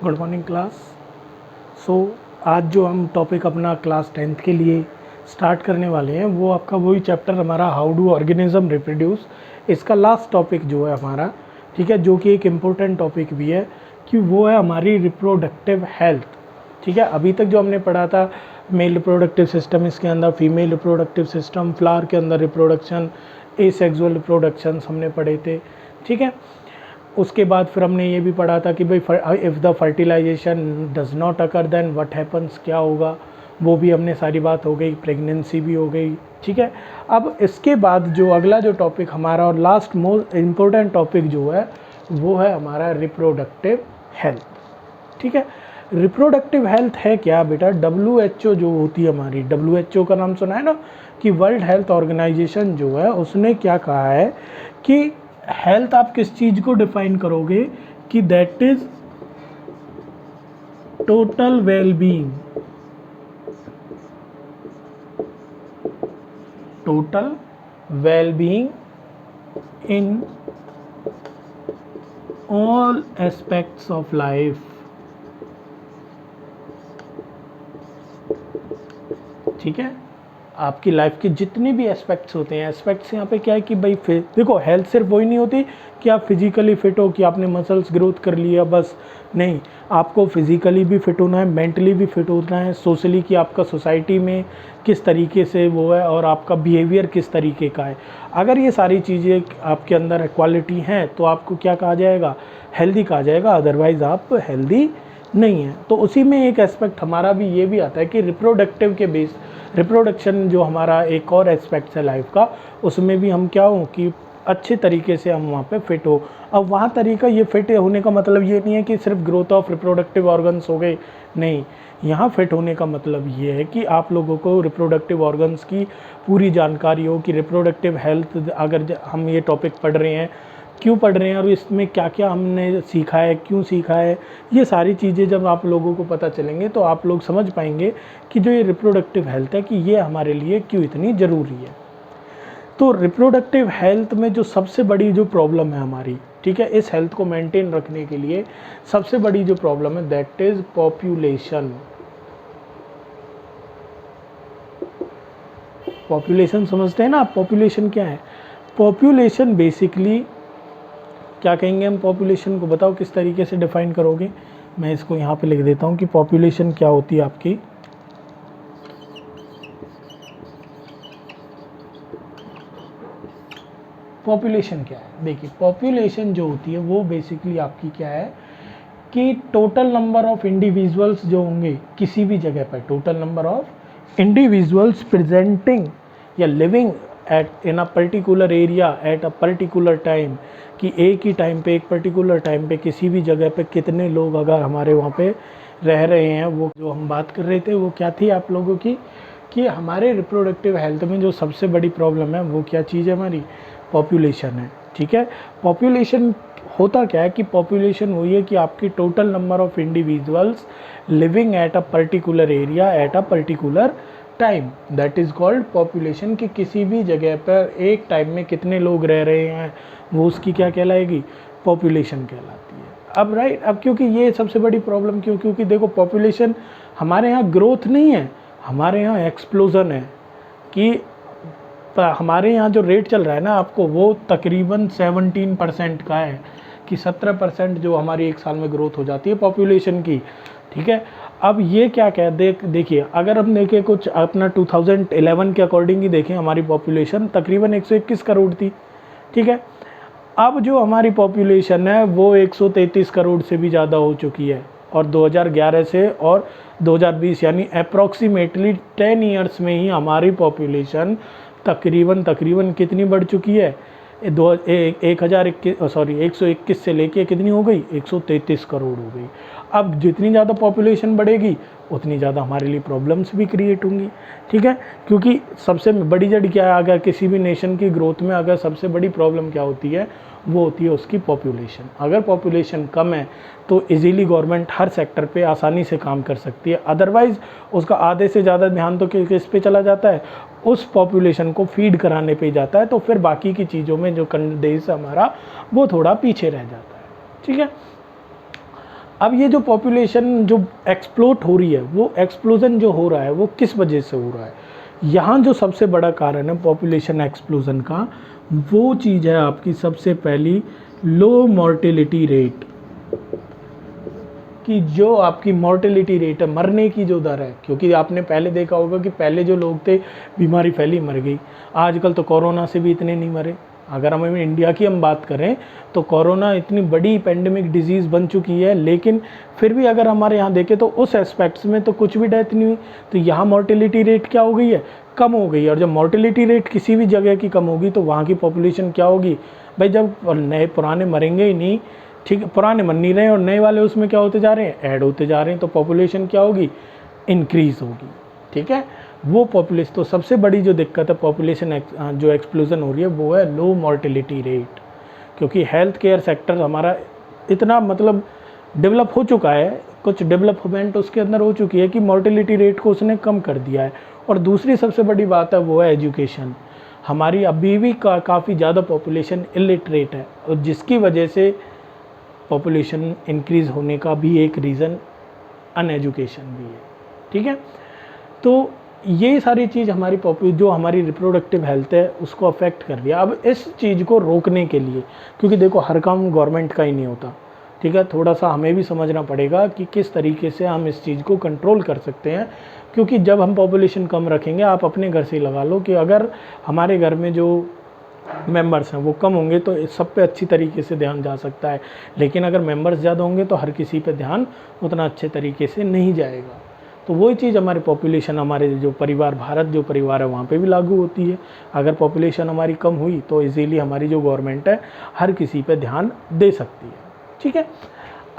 Good morning class. सो आज जो हम टॉपिक अपना क्लास 10th के लिए स्टार्ट करने वाले हैं वो आपका वही चैप्टर हमारा हाउ डू ऑर्गेनिज्म रिप्रोड्यूस। इसका लास्ट टॉपिक जो है हमारा, ठीक है, जो कि एक इम्पोर्टेंट टॉपिक भी है कि वो है हमारी रिप्रोडक्टिव हेल्थ। ठीक है, अभी तक जो हमने पढ़ा था मेल रिप्रोडक्टिव सिस्टम, इसके अंदर फीमेल रिप्रोडक्टिव सिस्टम, फ्लावर के अंदर रिप्रोडक्शन, एसेक्सुअल रिप्रोडक्शन हमने पढ़े थे। ठीक है, उसके बाद फिर हमने ये भी पढ़ा था कि भाई if the fertilisation does not occur then what happens, क्या होगा, वो भी हमने सारी बात हो गई, प्रेगनेंसी भी हो गई। ठीक है, अब इसके बाद जो अगला जो टॉपिक हमारा और लास्ट मोस्ट इम्पोर्टेंट टॉपिक जो है वो है हमारा रिप्रोडक्टिव हेल्थ। ठीक है, रिप्रोडक्टिव हेल्थ है क्या बेटा? WHO जो होती है हमारी, WHO का नाम सुना है ना, कि वर्ल्ड हेल्थ ऑर्गेनाइजेशन जो है उसने क्या कहा है कि हेल्थ आप किस चीज़ को डिफाइन करोगे कि that is total wellbeing, total wellbeing in all aspects of life. ठीक है, आपकी लाइफ के जितने भी एस्पेक्ट्स होते हैं, एस्पेक्ट्स यहाँ पे क्या है कि भाई देखो, हेल्थ सिर्फ वही नहीं होती कि आप फिजिकली फिट हो, कि आपने मसल्स ग्रोथ कर लिया बस, नहीं, आपको फिजिकली भी फिट होना है, मेंटली भी फिट होना है, सोशली कि आपका सोसाइटी में किस तरीके से वो है और आपका बिहेवियर किस तरीके का है। अगर ये सारी चीज़ें आपके अंदर क्वालिटी हैं तो आपको क्या कहा जाएगा? हेल्दी कहा जाएगा, अदरवाइज़ आप हेल्दी नहीं है। तो उसी में एक एस्पेक्ट हमारा भी ये भी आता है कि रिप्रोडक्टिव के बेस, रिप्रोडक्शन जो हमारा एक और एस्पेक्ट है लाइफ का, उसमें भी हम क्या हो कि अच्छे तरीके से हम वहाँ पे फिट हो। अब वहाँ तरीका ये फिट होने का मतलब ये नहीं है कि सिर्फ ग्रोथ ऑफ रिप्रोडक्टिव ऑर्गन्स हो गए, नहीं, यहाँ फिट होने का मतलब ये है कि आप लोगों को रिप्रोडक्टिव ऑर्गन्स की पूरी जानकारी हो कि रिप्रोडक्टिव हेल्थ, अगर हम ये टॉपिक पढ़ रहे हैं क्यों पढ़ रहे हैं और इसमें क्या क्या हमने सीखा है, क्यों सीखा है, ये सारी चीज़ें जब आप लोगों को पता चलेंगे तो आप लोग समझ पाएंगे कि जो ये रिप्रोडक्टिव हेल्थ है कि ये हमारे लिए क्यों इतनी ज़रूरी है। तो रिप्रोडक्टिव हेल्थ में जो सबसे बड़ी जो प्रॉब्लम है हमारी, ठीक है, इस हेल्थ को मेंटेन रखने के लिए सबसे बड़ी जो प्रॉब्लम है दैट इज़ पॉपुलेशन। पॉपुलेशन समझते हैं ना आप? पॉपुलेशन क्या है? पॉपुलेशन बेसिकली क्या कहेंगे हम पॉपुलेशन को? बताओ किस तरीके से डिफाइन करोगे? मैं इसको यहाँ पे लिख देता हूँ कि पॉपुलेशन क्या होती है आपकी। पॉपुलेशन क्या है? देखिए, पॉपुलेशन जो होती है वो बेसिकली आपकी क्या है कि टोटल नंबर ऑफ इंडिविजुअल्स जो होंगे किसी भी जगह पर, total number of individuals presenting या living at in a particular area at a particular time, कि एक ही टाइम पे, एक पर्टिकुलर टाइम पे किसी भी जगह पे कितने लोग अगर हमारे वहाँ पे रह रहे हैं, वो जो हम बात कर रहे थे वो क्या थी आप लोगों की, कि हमारे रिप्रोडक्टिव हेल्थ में जो सबसे बड़ी प्रॉब्लम है वो क्या चीज़ है? हमारी पॉपुलेशन है। ठीक है, पॉपुलेशन होता क्या है कि पॉपुलेशन वही है कि आपकी total number of individuals living at a particular area at a particular time, that is called population. कि किसी भी जगह पर एक टाइम में कितने लोग रह रहे हैं वो उसकी क्या कहलाएगी? पॉपुलेशन कहलाती है। अब राइट, अब क्योंकि ये सबसे बड़ी प्रॉब्लम क्यों? क्योंकि देखो, पॉपुलेशन हमारे यहाँ ग्रोथ नहीं है, हमारे यहाँ एक्सप्लोजन है। कि हमारे यहाँ जो रेट चल रहा है ना आपको, वो तकरीबन 17% का है, कि 17% जो हमारी एक साल में ग्रोथ हो जाती है पॉपुलेशन की। ठीक है, अब ये क्या कह देखिए, अगर हम देखें कुछ अपना 2011 के अकॉर्डिंग ही देखें, हमारी पॉपुलेशन तकरीबन 121 करोड़ थी। ठीक है, अब जो हमारी पॉपुलेशन है वो 133 करोड़ से भी ज़्यादा हो चुकी है, और 2011 से और 2020 यानी अप्रॉक्सीमेटली 10 ईयर्स में ही हमारी पॉपुलेशन तकरीबन कितनी बढ़ चुकी है? 121 से लेके कितनी हो गई? 133 करोड़ हो गई। अब जितनी ज़्यादा पॉपुलेशन बढ़ेगी उतनी ज़्यादा हमारे लिए प्रॉब्लम्स भी क्रिएट होंगी। ठीक है, क्योंकि सबसे बड़ी जड़ क्या है, अगर किसी भी नेशन की ग्रोथ में अगर सबसे बड़ी प्रॉब्लम क्या होती है, वो होती है उसकी पॉपुलेशन। अगर पॉपुलेशन कम है तो इजीली गवर्नमेंट हर सेक्टर पे आसानी से काम कर सकती है, अदरवाइज़ उसका आधे से ज़्यादा ध्यान तो किस पे चला जाता है? उस पॉपुलेशन को फीड कराने पे जाता है, तो फिर बाकी की चीज़ों में जो देश हमारा वो थोड़ा पीछे रह जाता है। ठीक है, अब ये जो पॉपुलेशन जो एक्सप्लोट हो रही है, वो एक्सप्लोजन जो हो रहा है वो किस वजह से हो रहा है? यहाँ जो सबसे बड़ा कारण है पॉपुलेशन एक्सप्लोजन का, वो चीज़ है आपकी सबसे पहली लो मोर्टेलिटी रेट, कि जो आपकी मोर्टेलिटी रेट है, मरने की जो दर है। क्योंकि आपने पहले देखा होगा कि पहले जो लोग थे बीमारी फैली मर गई, आजकल तो कोरोना से भी इतने नहीं मरे। अगर हम इंडिया की हम बात करें तो कोरोना इतनी बड़ी पेंडेमिक डिजीज़ बन चुकी है, लेकिन फिर भी अगर हमारे यहाँ देखें तो उस एस्पेक्ट्स में तो कुछ भी डेथ नहीं हुई। तो यहाँ मोर्टेलिटी रेट क्या हो गई है? कम हो गई है। और जब मोर्टेलिटी रेट किसी भी जगह की कम होगी तो वहाँ की पॉपुलेशन क्या होगी भाई? जब नए पुराने मरेंगे ही नहीं, ठीक है, पुराने मर नहीं रहे और नए वाले उसमें क्या होते जा रहे हैं? ऐड होते जा रहे हैं, तो पॉपुलेशन क्या होगी? इंक्रीज़ होगी। ठीक है, वो पॉपुलेशन, तो सबसे बड़ी जो दिक्कत है पॉपुलेशन जो एक्सप्लोजन हो रही है वो है लो मोर्टेलिटी रेट। क्योंकि हेल्थ केयर सेक्टर हमारा इतना मतलब डेवलप हो चुका है, कुछ डेवलपमेंट उसके अंदर हो चुकी है कि मोर्टेलिटी रेट को उसने कम कर दिया है। और दूसरी सबसे बड़ी बात है वो है एजुकेशन। हमारी अभी भी काफ़ी ज़्यादा पॉपुलेशन इलिटरेट है, और जिसकी वजह से पॉपुलेशन इंक्रीज़ होने का भी एक रीज़न अनएजुकेशन भी है। ठीक है, तो ये सारी चीज़ हमारी जो हमारी रिप्रोडक्टिव हेल्थ है उसको अफेक्ट कर रही है। अब इस चीज़ को रोकने के लिए, क्योंकि देखो हर काम गवर्नमेंट का ही नहीं होता, ठीक है, थोड़ा सा हमें भी समझना पड़ेगा कि किस तरीके से हम इस चीज़ को कंट्रोल कर सकते हैं। क्योंकि जब हम पॉपुलेशन कम रखेंगे, आप अपने घर से ही लगा लो कि अगर हमारे घर में जो मेंबर्स हैं वो कम होंगे तो इस सब पे अच्छी तरीके से ध्यान जा सकता है, लेकिन अगर मेंबर्स ज़्यादा होंगे तो हर किसी पे ध्यान उतना अच्छे तरीके से नहीं जाएगा। तो वही चीज़ हमारी पॉपुलेशन, हमारे जो परिवार, भारत जो परिवार है वहाँ पे भी लागू होती है। अगर पॉपुलेशन हमारी कम हुई तो इजीली हमारी जो गवर्नमेंट है हर किसी पे ध्यान दे सकती है। ठीक है,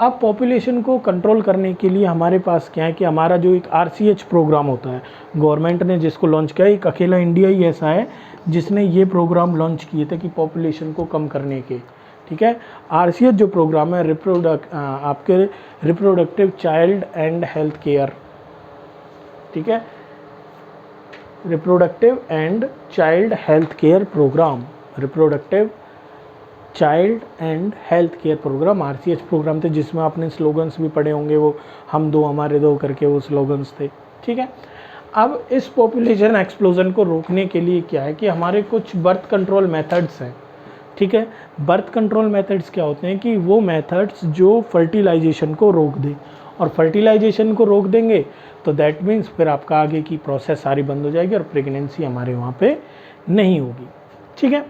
अब पॉपुलेशन को कंट्रोल करने के लिए हमारे पास क्या है कि हमारा जो एक RCH प्रोग्राम होता है, गवर्नमेंट ने जिसको लॉन्च किया, एक अकेला इंडिया ही ऐसा है जिसने ये प्रोग्राम लॉन्च किए थे कि पॉपुलेशन को कम करने के। ठीक है, RCH जो प्रोग्राम है आपके reproductive child and health care, ठीक है, reproductive and child health care programme, reproductive child and health care programme RCH programme थे, जिसमें आपने स्लोगन्स भी पढ़े होंगे, वो हम दो हमारे दो करके वो स्लोगन्स थे। ठीक है, अब इस पॉपुलेशन एक्सप्लोजन को रोकने के लिए क्या है कि हमारे कुछ बर्थ कंट्रोल मेथड्स हैं। ठीक है, बर्थ कंट्रोल मेथड्स क्या होते हैं कि वो मेथड्स जो फर्टिलाइजेशन को रोक दें, और फर्टिलाइजेशन को रोक देंगे तो दैट मीन्स फिर आपका आगे की प्रोसेस सारी बंद हो जाएगी और प्रेगनेंसी हमारे वहाँ पे नहीं होगी। ठीक है,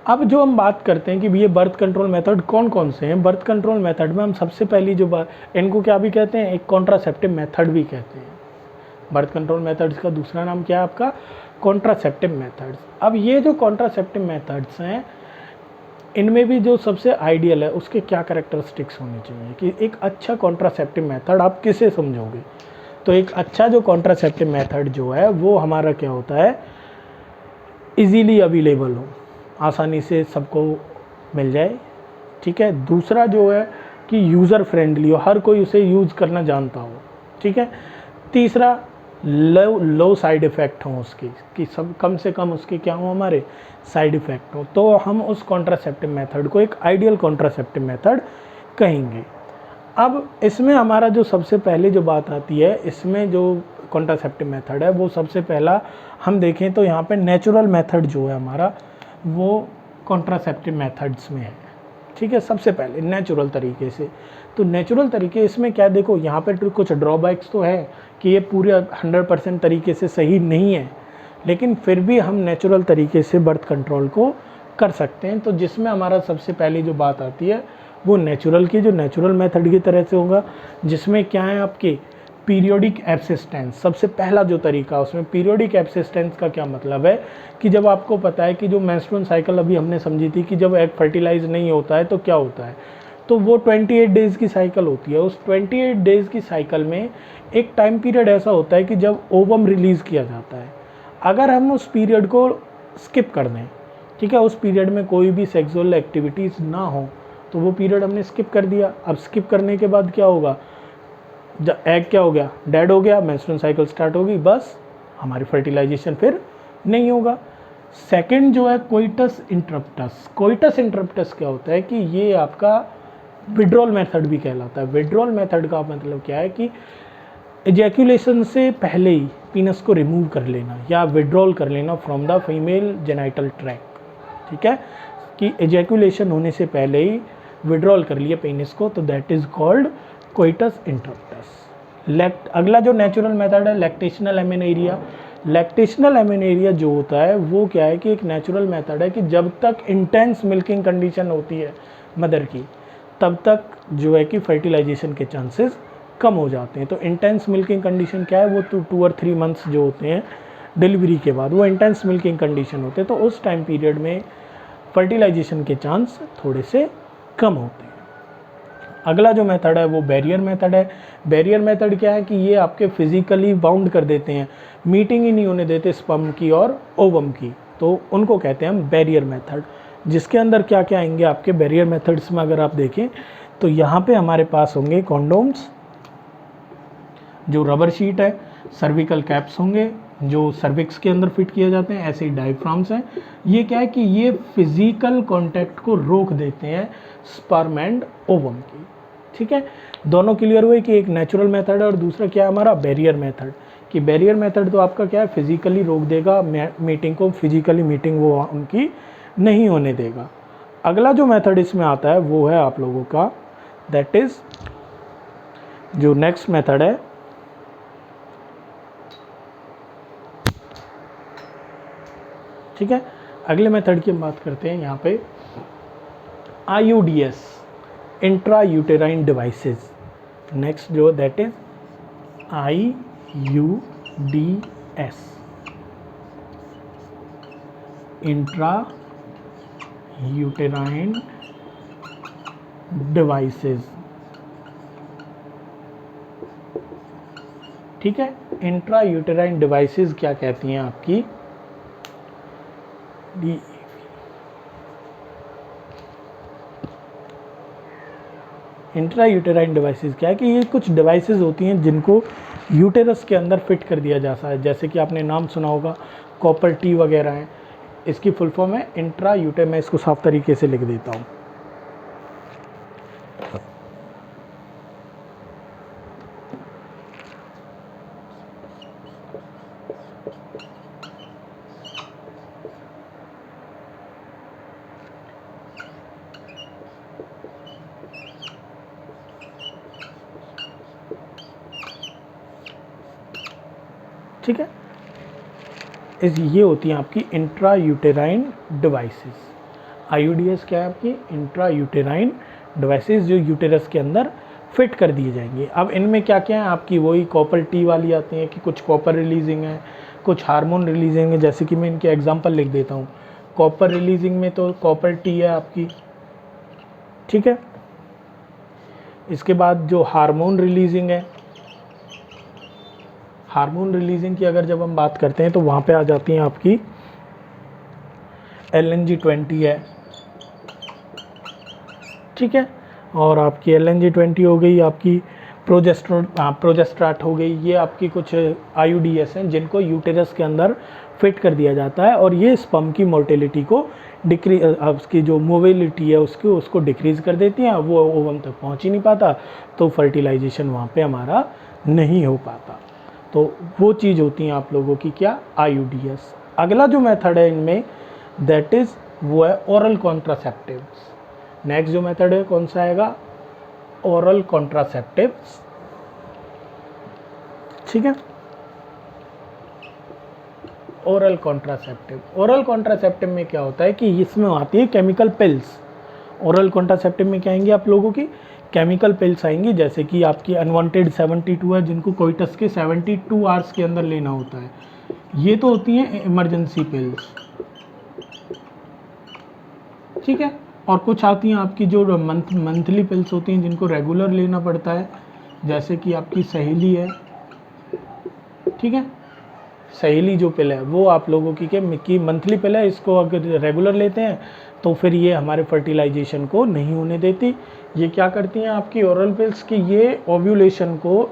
अब जो हम बात करते हैं कि ये बर्थ कंट्रोल मेथड कौन कौन से हैं, बर्थ कंट्रोल मेथड में हम सबसे पहली जो बात, इनको क्या भी कहते हैं, एक कॉन्ट्रासेप्टिव मेथड भी कहते हैं। बर्थ कंट्रोल मेथड्स का दूसरा नाम क्या है आपका? Contraceptive methods. अब ये जो कॉन्ट्रासेप्टिव मेथड्स हैं, इनमें भी जो सबसे आइडियल है उसके क्या कैरेक्टरिस्टिक्स होने चाहिए कि एक अच्छा कॉन्ट्रासेप्टिव मेथड आप किसे समझोगे? तो एक अच्छा जो कॉन्ट्रासेप्टिव मेथड जो है वो हमारा क्या होता है, इजीली अवेलेबल हो, आसानी से सबको मिल जाए। ठीक है, दूसरा जो है कि यूज़र फ्रेंडली हो, हर कोई उसे यूज़ करना जानता हो। ठीक है, तीसरा लो साइड इफ़ेक्ट हो उसके, कि सब कम से कम उसके क्या हो, हमारे साइड इफ़ेक्ट हो, तो हम उस कॉन्ट्रासेप्टिव मेथड को एक आइडियल कॉन्ट्रासेप्टिव मेथड कहेंगे। अब इसमें हमारा जो सबसे पहले जो बात आती है, इसमें जो कॉन्ट्रासेप्टिव मेथड है वो सबसे पहला हम देखें तो यहाँ पे नेचुरल मेथड जो है हमारा वो कॉन्ट्रासेप्टिव मेथड्स में है। ठीक है, सबसे पहले नेचुरल तरीके से, तो नेचुरल तरीके इसमें क्या, देखो यहाँ पे तो कुछ ड्रॉबैक्स तो है कि ये पूरे 100% तरीके से सही नहीं है, लेकिन फिर भी हम नेचुरल तरीके से बर्थ कंट्रोल को कर सकते हैं। तो जिसमें हमारा सबसे पहली जो बात आती है वो नेचुरल की, जो नेचुरल मेथड की तरह से होगा, जिसमें क्या है आपके पीरियोडिक एब्सिस्टेंस। सबसे पहला जो तरीका उसमें पीरियोडिक एब्सिस्टेंस का क्या मतलब है कि जब आपको पता है कि जो मेंस्ट्रुअल साइकिल अभी हमने समझी थी कि जब एग फर्टिलाइज नहीं होता है तो क्या होता है, तो वो 28 डेज़ की साइकिल होती है। उस 28 डेज़ की साइकिल में एक टाइम पीरियड ऐसा होता है कि जब ओवम रिलीज़ किया जाता है। अगर हम उस पीरियड को स्किप कर दें, ठीक है, उस पीरियड में कोई भी सेक्सुअल एक्टिविटीज़ ना हो, तो वो पीरियड हमने स्किप कर दिया। अब स्किप करने के बाद क्या होगा, जब एग क्या हो गया, डेड हो गया, मेंस्ट्रुअल साइकिल स्टार्ट होगी, बस हमारी फर्टिलाइजेशन फिर नहीं होगा। सेकंड जो है कोइटस इंटरप्टस। कोइटस इंटरप्टस क्या होता है कि ये आपका विड्रॉल मेथड भी कहलाता है। विड्रॉल मेथड का मतलब क्या है कि एजैकुलेशन से पहले ही पीनस को रिमूव कर लेना या विड्रॉल कर लेना from the female genital tract, ठीक है, कि एजैकुलेशन होने से पहले ही विड्रॉल कर लिया पेनिस को, तो that is called coitus interruptus. अगला जो नेचुरल मेथड है लैक्टेशनल एमेनेरिया। लैक्टेशनल एमेनेरिया जो होता है वो क्या है कि एक नेचुरल मेथड है कि जब तक इंटेंस मिल्किंग कंडीशन होती है मदर की, तब तक जो है कि फर्टिलाइजेशन के चांसेस कम हो जाते हैं। तो इंटेंस मिल्किंग कंडीशन क्या है, वो 2 और 3 मंथ्स जो होते हैं डिलीवरी के बाद, वो इंटेंस मिल्किंग कंडीशन होते हैं। तो उस टाइम पीरियड में फर्टिलाइजेशन के चांस थोड़े से कम होते हैं। अगला जो मेथड है वो बैरियर मेथड है। बैरियर मेथड क्या है कि ये आपके फिजिकली बाउंड कर देते हैं, मीटिंग ही नहीं होने देते स्पर्म की और ओवम की, तो उनको कहते हैं हम बैरियर मेथड। जिसके अंदर क्या क्या आएंगे आपके बैरियर मेथड्स में अगर आप देखें तो यहाँ पे हमारे पास होंगे कॉन्डोम्स, जो रबर शीट है, सर्विकल कैप्स होंगे जो सर्विक्स के अंदर फिट किए जाते हैं, ऐसे ही डायफ्राम्स हैं। ये क्या है कि ये फिजिकल कांटेक्ट को रोक देते हैं स्पर्म एंड ओवम की, ठीक है। दोनों क्लियर हुए कि एक नेचुरल मेथड है और दूसरा क्या है हमारा बैरियर मेथड। कि बैरियर मेथड तो आपका क्या है फिजिकली रोक देगा मीटिंग को, फिजिकली मीटिंग वो उनकी नहीं होने देगा। अगला जो मेथड इसमें आता है वो है आप लोगों का, दैट इज जो नेक्स्ट मेथड है ठीक है। अगले मेथड की हम बात करते हैं यहाँ पे IUDS, intra uterine devices. Next जो that is IUDS, intra uterine devices, ठीक है। इंट्रा यूटेराइन डिवाइसेस क्या कहती हैं आपकी, इंट्रा यूटेराइन डिवाइसेस क्या है कि ये कुछ डिवाइसेस होती हैं जिनको यूटेरस के अंदर फिट कर दिया जाता है। जैसे कि आपने नाम सुना होगा कॉपर टी वगैरह है, इसकी फुल फॉर्म है इंट्रा यूटे। मैं इसको साफ तरीके से लिख देता हूँ। ठीक है, ये होती हैं आपकी इंट्रा यूटेराइन डिवाइसेस। IUDS क्या है आपकी इंट्रा यूटेराइन डिवाइसेस जो यूटेरस के अंदर फिट कर दिए जाएंगे। अब इनमें क्या क्या है आपकी वही कॉपर टी वाली आती हैं कि कुछ कॉपर रिलीजिंग है, कुछ हार्मोन रिलीजिंग है। जैसे कि मैं इनके एग्जांपल लिख देता हूँ। कॉपर रिलीजिंग में तो कॉपर टी है आपकी, ठीक है। इसके बाद जो हार्मोन रिलीजिंग है, हार्मोन रिलीजिंग की अगर जब हम बात करते हैं तो वहाँ पे आ जाती हैं आपकी LNG-20 है, ठीक है। और आपकी LNG-20 हो गई, आपकी प्रोजेस्ट्राट हो गई। ये आपकी कुछ IUDS हैं जिनको यूटेरस के अंदर फिट कर दिया जाता है और ये स्पर्म की मोर्टेलिटी को उसकी जो मोबिलिटी है उसको डिक्रीज़ कर देती हैं। वो ओवम तक पहुंच ही नहीं पाता, तो फर्टिलाइजेशन वहाँ पे हमारा नहीं हो पाता। तो वो चीज़ होती हैं आप लोगों की क्या IUDS। अगला जो मेथड है इनमें दैट इज़ वो है ओरल कॉन्ट्रासेप्टिव्स। नेक्स्ट जो मेथड है कौन सा आएगा, ओरल कॉन्ट्रासेप्टिव्स, ठीक है। ओरल कॉन्ट्रासेप्टिव, ओरल कॉन्ट्रासेप्टिव में क्या होता है कि इसमें आती है केमिकल पिल्स। ओरल कॉन्ट्रासेप्टिव में क्या आएंगी आप लोगों की केमिकल पिल्स आएंगी। जैसे कि आपकी अनवांटेड 72 है जिनको कोइटस के 72 आवर्स के अंदर लेना होता है। ये तो होती हैं इमरजेंसी पिल्स, ठीक है। और कुछ आती हैं आपकी जो मंथली पिल्स होती हैं जिनको रेगुलर लेना पड़ता है। जैसे कि आपकी सहेली है, ठीक है। सहेली जो पिल है वो आप लोगों की मंथली पिल है, इसको अगर रेगुलर लेते हैं तो फिर ये हमारे फर्टिलाइजेशन को नहीं होने देती। ये क्या करती हैं आपकी ओरल पिल्स की, ये ओव्यूलेशन को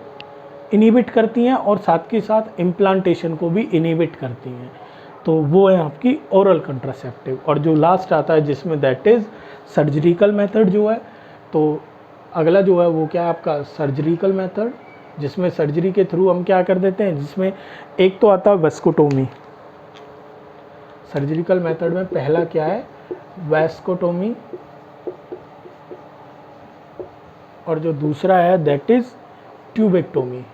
इनिबिट करती हैं और साथ के साथ इम्प्लांटेशन को भी इनिबिट करती हैं। तो वो है आपकी ओरल कंट्रासेप्टिव। और जो लास्ट आता है जिसमें दैट इज़ सर्जिकल मेथड जो है, तो अगला जो है वो क्या है आपका सर्जरिकल मेथड, जिसमें सर्जरी के थ्रू हम क्या कर देते हैं, जिसमें एक तो आता है वेस्कोटोमी। सर्जिकल मेथड में पहला क्या है, वेस्कोटोमी, और जो दूसरा है दैट इज ट्यूबेक्टोमी।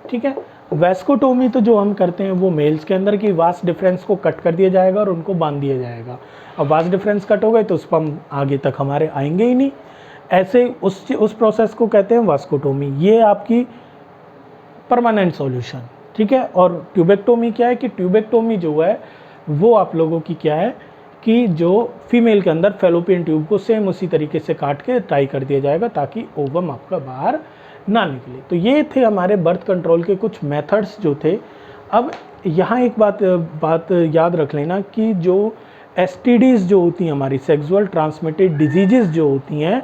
ठीक है, वेस्कोटोमी तो जो हम करते हैं वो मेल्स के अंदर की वास्ट डिफरेंस को कट कर दिया जाएगा और उनको बांध दिया जाएगा। अब वास्ट डिफरेंस कट हो गए तो उस पर हम आगे तक हमारे आएंगे ही नहीं, ऐसे उस प्रोसेस को कहते हैं वेस्कोटोमी। ये आपकी परमानेंट सॉल्यूशन। ठीक है, और ट्यूबेक्टोमी क्या है कि ट्यूबेक्टोमी जो है वो आप लोगों की क्या है कि जो फीमेल के अंदर फेलोपियन ट्यूब को सेम उसी तरीके से काट के टाई कर दिया जाएगा ताकि ओवम आपका बाहर ना निकले। तो ये थे हमारे बर्थ कंट्रोल के कुछ मेथड्स जो थे। अब यहाँ एक बात याद रख लेना कि जो एसटीडीज़ जो होती हैं हमारी सेक्सुअल ट्रांसमिटेड डिजीज़ जो होती हैं,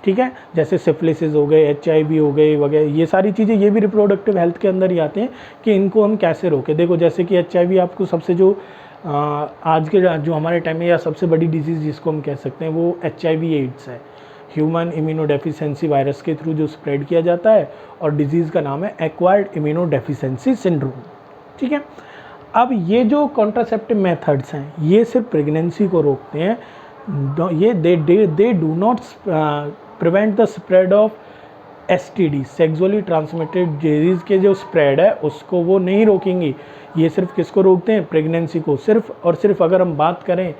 ठीक है, जैसे सिफिलिसिस हो गए, HIV हो गए वगैरह, ये सारी चीज़ें ये भी रिप्रोडक्टिव हेल्थ के अंदर ही आते हैं कि इनको हम कैसे रोकें। देखो जैसे कि HIV आपको सबसे जो आज के जो हमारे टाइम में या सबसे बड़ी डिजीज़ जिसको हम कह सकते हैं वो HIV एड्स है, ह्यूमन इम्यूनोडेफिशिएंसी वायरस के थ्रू जो स्प्रेड किया जाता है, और डिजीज़ का नाम है एक्वायर्ड इम्यूनोडेफिशिएंसी सिंड्रोम। ठीक है, अब ये जो कॉन्ट्रासेप्टिव मेथड्स हैं ये सिर्फ प्रेगनेंसी को रोकते हैं, ये they do not prevent the spread of STD, sexually transmitted disease के जो स्प्रेड है उसको वो नहीं रोकेंगी। ये सिर्फ किसको रोकते हैं, प्रेगनेंसी को। सिर्फ और सिर्फ अगर हम बात करें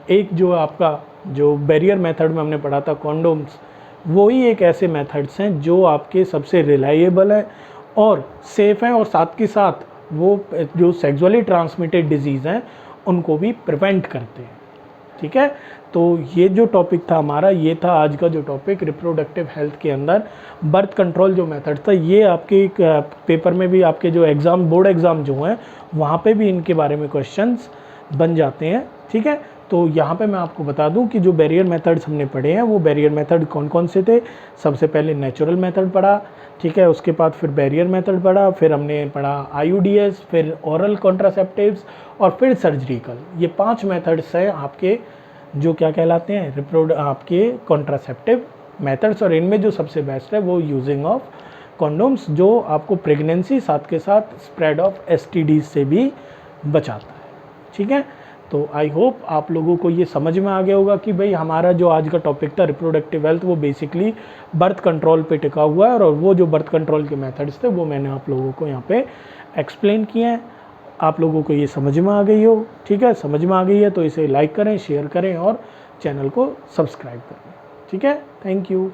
एक जो आपका जो बैरियर मेथड में हमने पढ़ा था कॉन्डोम्स, वो ही एक ऐसे मेथड्स हैं जो आपके सबसे रिलायबल है और सेफ़ हैं, और साथ के साथ वो जो सेक्सुअली ट्रांसमिटेड डिजीज़ हैं उनको भी प्रिवेंट करते हैं। ठीक है, तो ये जो टॉपिक था हमारा, ये था आज का जो टॉपिक रिप्रोडक्टिव हेल्थ के अंदर बर्थ कंट्रोल जो मेथड था। ये आपके पेपर में भी आपके जो एग्ज़ाम बोर्ड एग्ज़ाम जो हैं वहाँ पे भी इनके बारे में क्वेश्चंस बन जाते हैं। ठीक है, तो यहाँ पे मैं आपको बता दूं कि जो बैरियर मेथड्स हमने पढ़े हैं वो बैरियर मेथड कौन कौन से थे। सबसे पहले नेचुरल मेथड पढ़ा, ठीक है, उसके बाद फिर बैरियर मेथड पढ़ा, फिर हमने पढ़ा IUDs, फिर ओरल कॉन्ट्रासेप्टिव्स, और फिर सर्जिकल। ये 5 मेथड्स हैं आपके जो क्या कहलाते हैं आपके कॉन्ट्रासेप्टिव मेथड्स, और इनमें जो सबसे बेस्ट है वो यूजिंग ऑफ कॉन्डोम्स, जो आपको प्रेगनेंसी साथ के साथ स्प्रेड ऑफ STDs से भी बचाता है। ठीक है, तो आई होप आप लोगों को ये समझ में आ गया होगा कि भाई हमारा जो आज का टॉपिक था रिप्रोडक्टिव हेल्थ वो बेसिकली बर्थ कंट्रोल पे टिका हुआ है, और वो जो बर्थ कंट्रोल के मेथड्स थे वो मैंने आप लोगों को यहाँ पे एक्सप्लेन किए हैं। आप लोगों को ये समझ में आ गई हो, ठीक है, समझ में आ गई है तो इसे लाइक करें, शेयर करें और चैनल को सब्सक्राइब करें। ठीक है, थैंक यू।